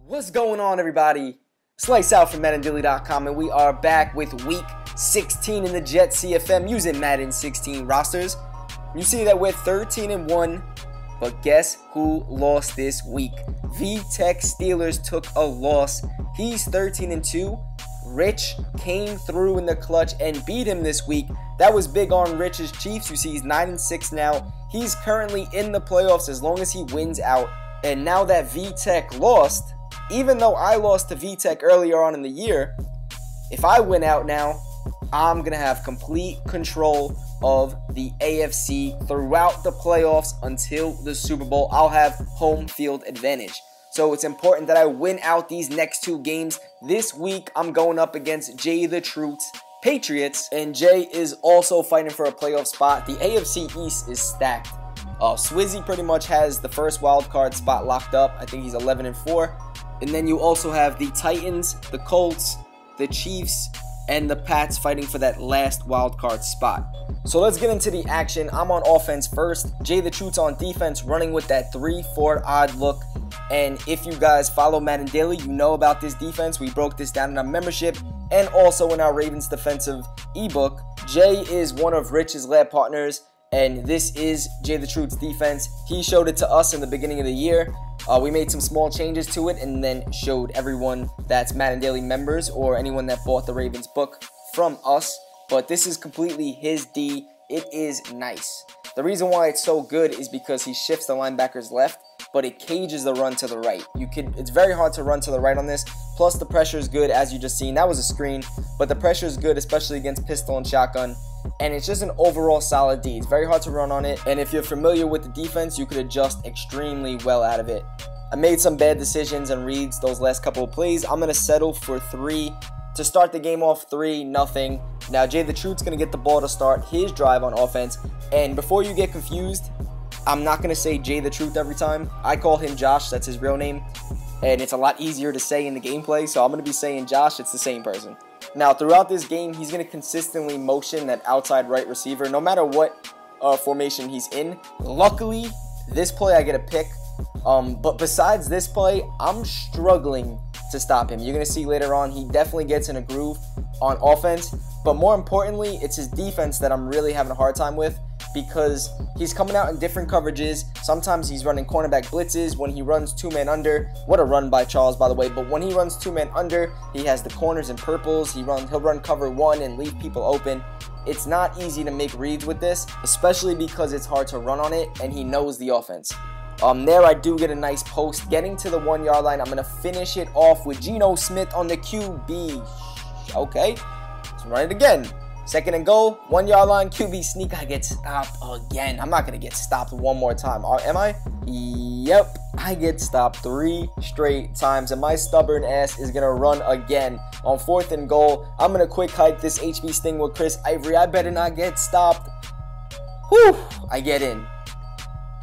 What's going on, everybody? Slice out from MaddenDaily.com, and we are back with week 16 in the Jet CFM using Madden 16 rosters. You see that we're 13-1, but guess who lost this week? VTech Steelers took a loss. He's 13-2. Rich came through in the clutch and beat him this week. That was big on Rich's Chiefs. You see he's 9-6 now. He's currently in the playoffs as long as he wins out. And now that VTech lost, even though I lost to VTech earlier on in the year, if I win out now, I'm going to have complete control of the AFC throughout the playoffs until the Super Bowl. I'll have home field advantage. So it's important that I win out these next two games. This week, I'm going up against Jay the Truth's Patriots, and Jay is also fighting for a playoff spot. The AFC East is stacked. Swizzy pretty much has the first wild card spot locked up. I think he's 11-4. And then you also have the Titans, the Colts, the Chiefs, and the Pats fighting for that last wild card spot. So let's get into the action. I'm on offense first. Jay the Truth's on defense, running with that 3-4 odd look. And if you guys follow Madden Daily, you know about this defense. We broke this down in our membership and also in our Ravens defensive ebook. Jay is one of Rich's lab partners, and this is Jay the Truth's defense. He showed it to us in the beginning of the year. We made some small changes to it and then showed everyone that's Madden Daily members or anyone that bought the Ravens book from us. But this is completely his D. It is nice. The reason why it's so good is because he shifts the linebackers left, but it cages the run to the right. It's very hard to run to the right on this. Plus the pressure is good, as you just seen. That was a screen, but the pressure is good, especially against pistol and shotgun. And it's just an overall solid D. It's very hard to run on it, and if you're familiar with the defense, you could adjust extremely well out of it. I made some bad decisions and reads those last couple of plays. I'm going to settle for 3 to start the game off 3-0. Now, Jay the Truth's going to get the ball to start his drive on offense. And before you get confused, I'm not going to say Jay the Truth every time. I call him Josh. That's his real name. And it's a lot easier to say in the gameplay, so I'm going to be saying Josh. It's the same person. Now, throughout this game, he's going to consistently motion that outside right receiver, no matter what formation he's in. Luckily, this play I get a pick. But besides this play, I'm struggling to stop him. You're going to see later on, he definitely gets in a groove on offense. But more importantly, it's his defense that I'm really having a hard time with, because he's coming out in different coverages. Sometimes he's running cornerback blitzes. When he runs 2-man under, what a run by Charles, by the way, but when he runs 2-man under, he has the corners in purples. He'll run cover 1 and leave people open. It's not easy to make reads with this, especially because it's hard to run on it, and he knows the offense. There I do get a nice post. Getting to the 1-yard line, I'm going to finish it off with Geno Smith on the QB. Okay, let's run it again. 2nd and goal, 1-yard line, QB sneak. I get stopped again. I'm not going to get stopped one more time. Am I? Yep, I get stopped 3 straight times, and my stubborn ass is going to run again. On 4th and goal, I'm going to quick hike this HB Sting with Chris Ivory. I better not get stopped. Whew, I get in.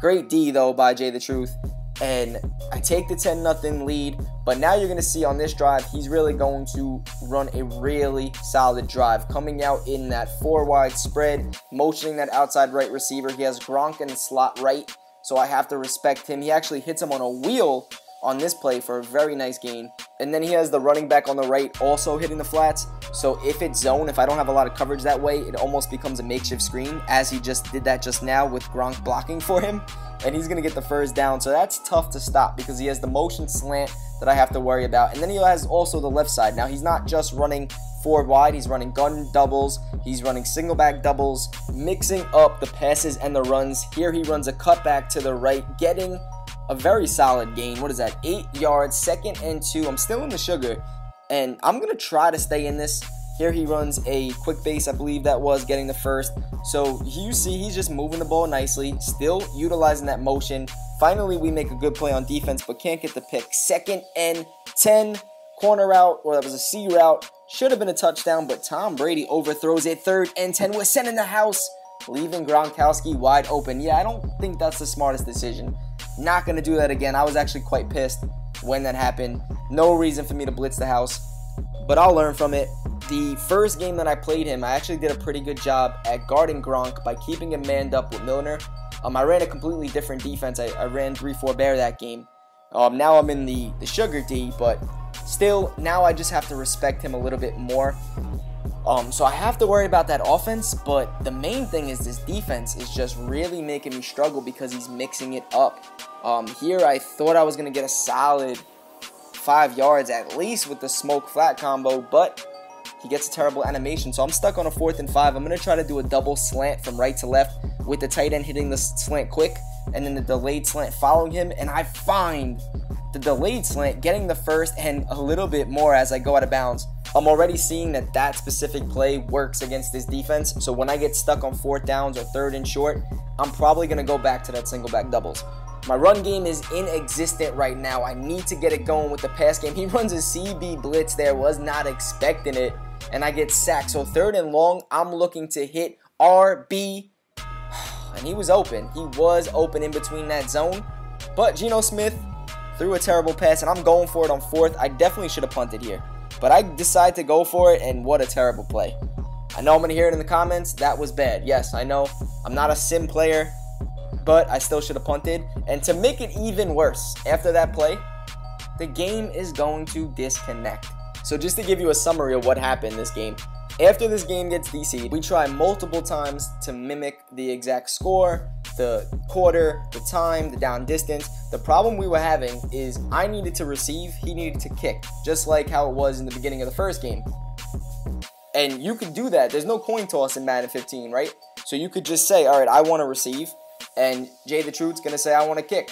Great D, though, by Jay the Truth. And I take the 10-0 lead. But now you're going to see on this drive, he's really going to run a really solid drive. Coming out in that 4-wide spread, motioning that outside right receiver. He has Gronk in the slot right, so I have to respect him. He actually hits him on a wheel on this play for a very nice gain. And then he has the running back on the right also hitting the flats. So if it's zone, if I don't have a lot of coverage that way, it almost becomes a makeshift screen, as he just did that just now with Gronk blocking for him. And he's going to get the first down. So that's tough to stop because he has the motion slant that I have to worry about. And then he has also the left side. Now he's not just running 4 wide, he's running gun doubles, he's running single back doubles, mixing up the passes and the runs. Here he runs a cutback to the right, getting a very solid gain. What is that? 8 yards, 2nd and 2. I'm still in the sugar, and I'm going to try to stay in this. Here he runs a quick base, I believe that was, getting the first. So you see he's just moving the ball nicely, still utilizing that motion. Finally, we make a good play on defense, but can't get the pick. 2nd and 10, corner route, or that was a C route. Should have been a touchdown, but Tom Brady overthrows it. 3rd and 10, we're sending the house, leaving Gronkowski wide open. Yeah, I don't think that's the smartest decision. Not going to do that again. I was actually quite pissed when that happened. No reason for me to blitz the house, but I'll learn from it. The first game that I played him, I actually did a pretty good job at guarding Gronk by keeping him manned up with Milner. I ran a completely different defense. I ran 3-4 bear that game. Now I'm in the sugar D, but still, now I just have to respect him a little bit more. So I have to worry about that offense, but the main thing is this defense is just really making me struggle because he's mixing it up. Here I thought I was going to get a solid 5 yards at least with the smoke flat combo, but he gets a terrible animation. So I'm stuck on a 4th and 5. I'm going to try to do a double slant from right to left with the tight end hitting the slant quick and then the delayed slant following him. And I find the delayed slant getting the first and a little bit more as I go out of bounds. I'm already seeing that specific play works against this defense. So when I get stuck on 4th downs or 3rd and short, I'm probably going to go back to that single back doubles. My run game is inexistent right now. I need to get it going with the pass game. He runs a CB blitz there, was not expecting it, and I get sacked. So 3rd and long, I'm looking to hit RB, and he was open. He was open in between that zone, but Geno Smith threw a terrible pass, and I'm going for it on 4th. I definitely should have punted here, but I decide to go for it, and what a terrible play. I know I'm going to hear it in the comments. That was bad. Yes, I know. I'm not a sim player, but I still should have punted. And to make it even worse, after that play, the game is going to disconnect. So just to give you a summary of what happened this game, after this game gets DC'd, we try multiple times to mimic the exact score, the quarter, the time, the down distance. The problem we were having is I needed to receive, he needed to kick, just like how it was in the beginning of the first game. And you could do that. There's no coin toss in Madden 15, right? So you could just say, all right, I want to receive, and Jay the Truth's going to say, I want to kick.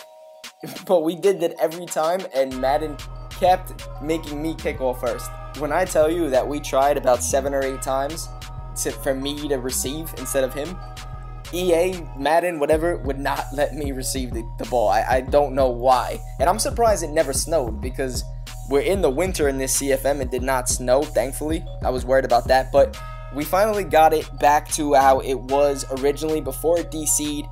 But we did that every time, and Madden kept making me kick off first. When I tell you that we tried about 7 or 8 times for me to receive instead of him, EA, Madden, whatever, would not let me receive the ball. I don't know why. And I'm surprised it never snowed because we're in the winter in this CFM. It did not snow, thankfully. I was worried about that. But we finally got it back to how it was originally before it DC'd.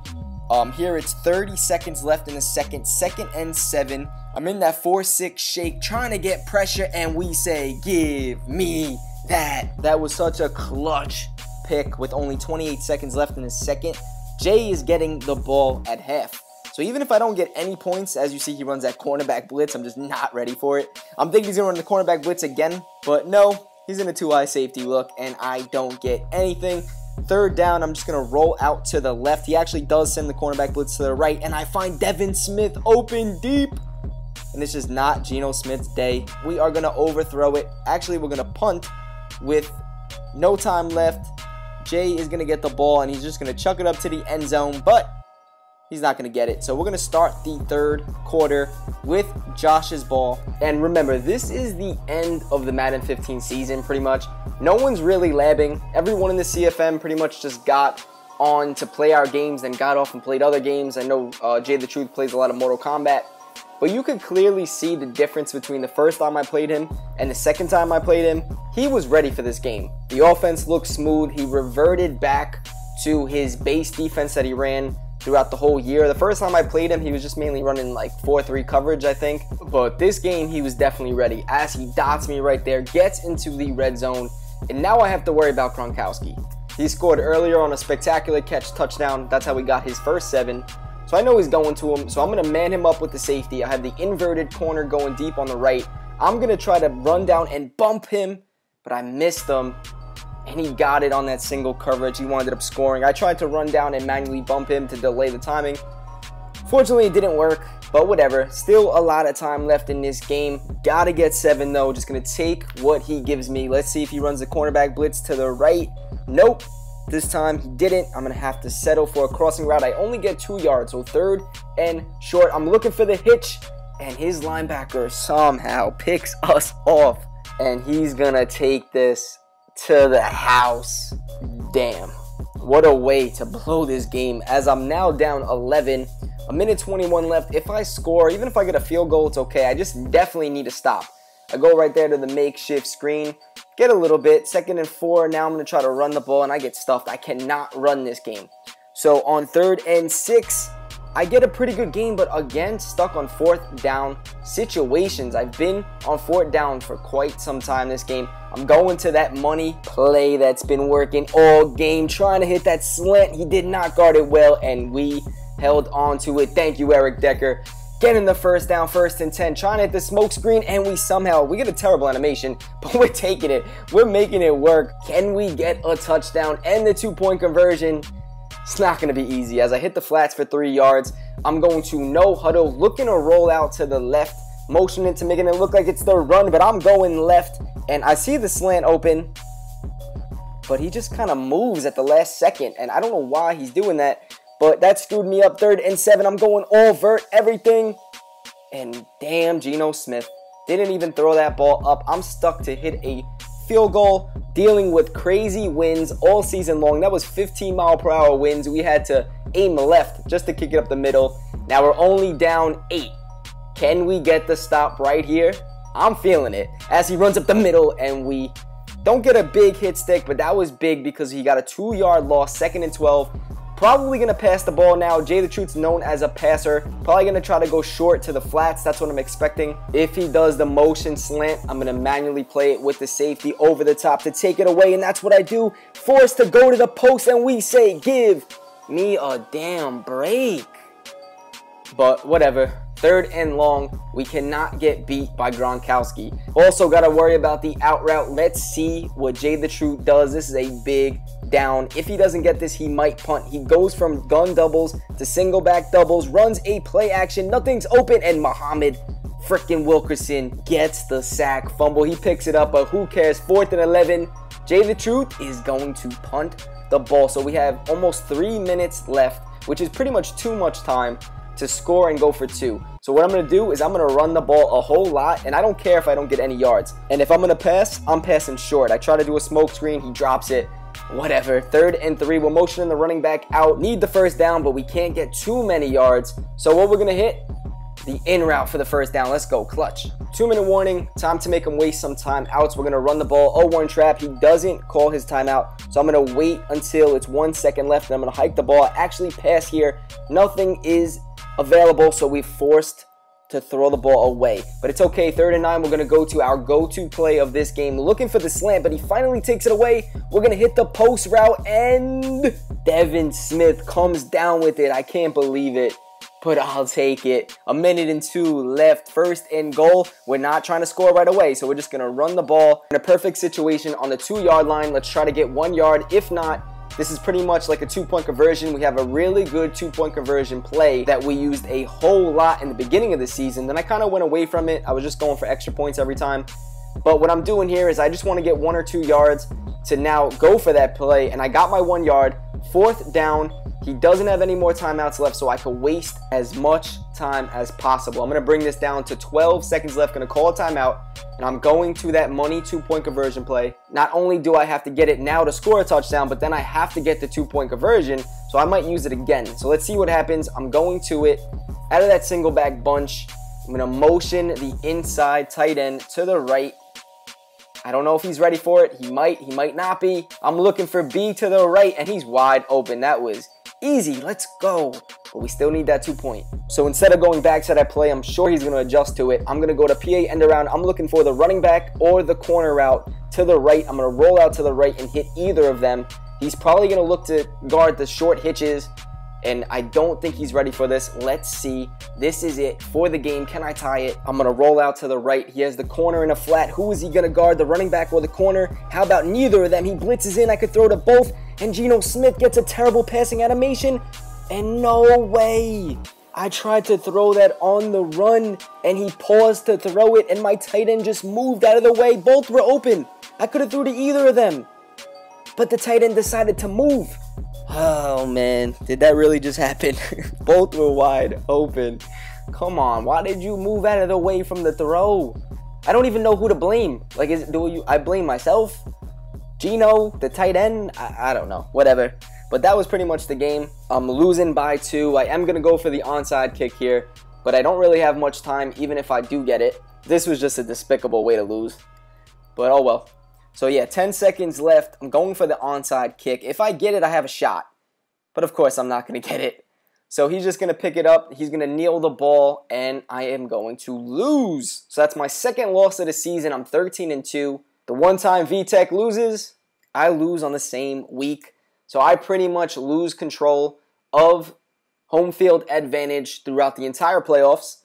Here it's 30 seconds left in the second, 2nd and 7. I'm in that 4-6 shake trying to get pressure, and we say, give me that. That was such a clutch pick with only 28 seconds left in the second. Jay is getting the ball at half. So even if I don't get any points, as you see he runs that cornerback blitz, I'm just not ready for it. I'm thinking he's going to run the cornerback blitz again, but no, he's in a 2-eye safety look, and I don't get anything. 3rd down, I'm just going to roll out to the left. He actually does send the cornerback blitz to the right, and I find Devin Smith open deep. And it's just not Geno Smith's day. We are going to overthrow it. Actually, we're going to punt with no time left. Jay is going to get the ball, and he's just going to chuck it up to the end zone, but he's not going to get it. So we're going to start the 3rd quarter with Josh's ball. And remember, this is the end of the Madden 15 season, pretty much. No one's really labbing. Everyone in the CFM pretty much just got on to play our games, then got off and played other games. I know Jay the Truth plays a lot of Mortal Kombat. But you could clearly see the difference between the first time I played him and the second time I played him. He was ready for this game. The offense looked smooth. He reverted back to his base defense that he ran throughout the whole year. The first time I played him, he was just mainly running like 4-3 coverage, I think. But this game, he was definitely ready as he dots me right there, gets into the red zone. And now I have to worry about Gronkowski. He scored earlier on a spectacular catch touchdown. That's how we got his first 7. So I know he's going to him, so I'm going to man him up with the safety. I have the inverted corner going deep on the right. I'm going to try to run down and bump him, but I missed him, and he got it on that single coverage. He wound up scoring. I tried to run down and manually bump him to delay the timing. Fortunately, it didn't work, but whatever. Still a lot of time left in this game. Got to get 7, though. Just going to take what he gives me. Let's see if he runs the cornerback blitz to the right. Nope. This time he didn't. I'm going to have to settle for a crossing route. I only get 2 yards, so 3rd and short. I'm looking for the hitch, and his linebacker somehow picks us off, and he's going to take this to the house. Damn. What a way to blow this game, as I'm now down 11. A minute 21 left. If I score, even if I get a field goal, it's okay. I just definitely need to stop. I go right there to the makeshift screen. Get a little bit. 2nd and 4. Now I'm going to try to run the ball, and I get stuffed. I cannot run this game. So on 3rd and 6, I get a pretty good game, but again, stuck on 4th down situations. I've been on 4th down for quite some time this game. I'm going to that money play that's been working all game, trying to hit that slant. He did not guard it well, and we held on to it. Thank you, Eric Decker. getting the first down, 1st and 10, trying to hit the smoke screen, and we get a terrible animation, but we're taking it. We're making it work. Can we get a touchdown and the 2-point conversion? It's not going to be easy. As I hit the flats for 3 yards, I'm going to no huddle, looking to roll out to the left, motioning to making it look like it's the run, but I'm going left, and I see the slant open, but he just kind of moves at the last second, and I don't know why he's doing that, but that screwed me up. 3rd and 7, I'm going all vert, everything, and damn, Geno Smith didn't even throw that ball up. I'm stuck to hit a field goal, dealing with crazy winds all season long. That was 15-mile-per-hour winds. We had to aim left just to kick it up the middle. Now we're only down 8. Can we get the stop right here? I'm feeling it as he runs up the middle, and we don't get a big hit stick, but that was big because he got a 2-yard loss, 2nd and 12. Probably going to pass the ball now. Jay the Truth's known as a passer. Probably going to try to go short to the flats. That's what I'm expecting. If he does the motion slant, I'm going to manually play it with the safety over the top to take it away, and that's what I do. Forced to go to the post, and we say, give me a damn break. But whatever. 3rd and long. We cannot get beat by Gronkowski. Also got to worry about the out route. Let's see what Jay the Truth does. This is a big down. If he doesn't get this, he might punt. He goes from gun doubles to single back doubles, runs a play action. Nothing's open, and Muhammad freaking Wilkerson gets the sack. Fumble. He picks it up, but who cares? 4th and 11. Jay the Truth is going to punt the ball. So we have almost 3 minutes left, which is pretty much too much time to score and go for 2. So what I'm going to do is I'm going to run the ball a whole lot, and I don't care if I don't get any yards. And if I'm going to pass, I'm passing short. I try to do a smoke screen. He drops it. Whatever. 3rd and 3. We're motioning the running back out. Need the first down, but we can't get too many yards. So what we're going to hit? The in route for the first down. Let's go. Clutch. 2-minute warning. Time to make him waste some time outs. We're going to run the ball. 0-1 trap. He doesn't call his timeout. So I'm going to wait until it's 1 second left, and I'm going to hike the ball. Actually pass here. Nothing is available, so we forced to throw the ball away. But it's okay. 3rd and 9. We're going to go to our go-to play of this game, looking for the slant, but he finally takes it away. We're going to hit the post route, and Devin Smith comes down with it. I can't believe it, but I'll take it. 1 minute and 2 left. 1st and goal. We're not trying to score right away, so we're just going to run the ball in a perfect situation on the 2-yard line. Let's try to get 1 yard. If not, this is pretty much like a 2-point conversion. We have a really good 2-point conversion play that we used a whole lot in the beginning of the season. Then I kind of went away from it. I was just going for extra points every time. But what I'm doing here is I just want to get 1 or 2 yards to now go for that play. And I got my 1 yard. 4th down. He doesn't have any more timeouts left, so I can waste as much time as possible. I'm going to bring this down to 12 seconds left. Going to call a timeout. And I'm going to that money 2-point conversion play. Not only do I have to get it now to score a touchdown, but then I have to get the 2-point conversion, so I might use it again. So let's see what happens. I'm going to it. Out of that single back bunch, I'm going to motion the inside tight end to the right. I don't know if he's ready for it. He might not be. I'm looking for B to the right, and he's wide open. That was easy. Let's go. But we still need that 2-point. So instead of going back to that play, I'm sure he's going to adjust to it. I'm going to go to PA end around. I'm looking for the running back or the corner route to the right. I'm going to roll out to the right and hit either of them. He's probably going to look to guard the short hitches, and I don't think he's ready for this. Let's see. This is it for the game. Can I tie it? I'm going to roll out to the right. He has the corner in a flat. Who is he going to guard, the running back or the corner? How about neither of them? He blitzes in. I could throw to both, and Geno Smith gets a terrible passing animation. And no way. I tried to throw that on the run, and he paused to throw it, and my tight end just moved out of the way. Both were open. I could have threw to either of them, but the tight end decided to move. Oh, man. Did that really just happen? Both were wide open. Come on. Why did you move out of the way from the throw? I don't even know who to blame. Like, I blame myself? Geno, the tight end? I don't know. Whatever. But that was pretty much the game. I'm losing by 2. I am going to go for the onside kick here, but I don't really have much time, even if I do get it. This was just a despicable way to lose. But oh well. So yeah, 10 seconds left. I'm going for the onside kick. If I get it, I have a shot. But of course, I'm not going to get it. So he's just going to pick it up. He's going to kneel the ball, and I am going to lose. So that's my second loss of the season. I'm 13-2. The one time VTech loses, I lose on the same week. So I pretty much lose control of home field advantage throughout the entire playoffs.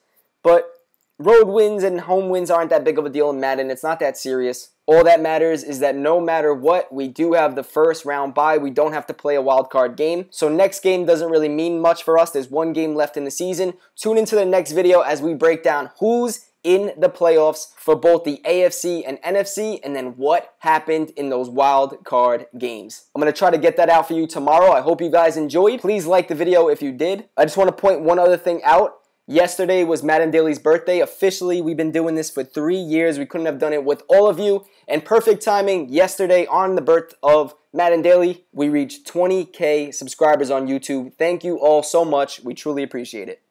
But road wins and home wins aren't that big of a deal in Madden. It's not that serious. All that matters is that no matter what, we do have the first round bye. We don't have to play a wild card game. So next game doesn't really mean much for us. There's one game left in the season. Tune into the next video as we break down who's in the playoffs for both the AFC and NFC, and then what happened in those wild card games. I'm going to try to get that out for you tomorrow. I hope you guys enjoyed. Please like the video if you did. I just want to point one other thing out. Yesterday was Madden Daily's birthday. Officially, we've been doing this for 3 years. We couldn't have done it with all of you. And perfect timing, yesterday on the birth of Madden Daily, we reached 20K subscribers on YouTube. Thank you all so much. We truly appreciate it.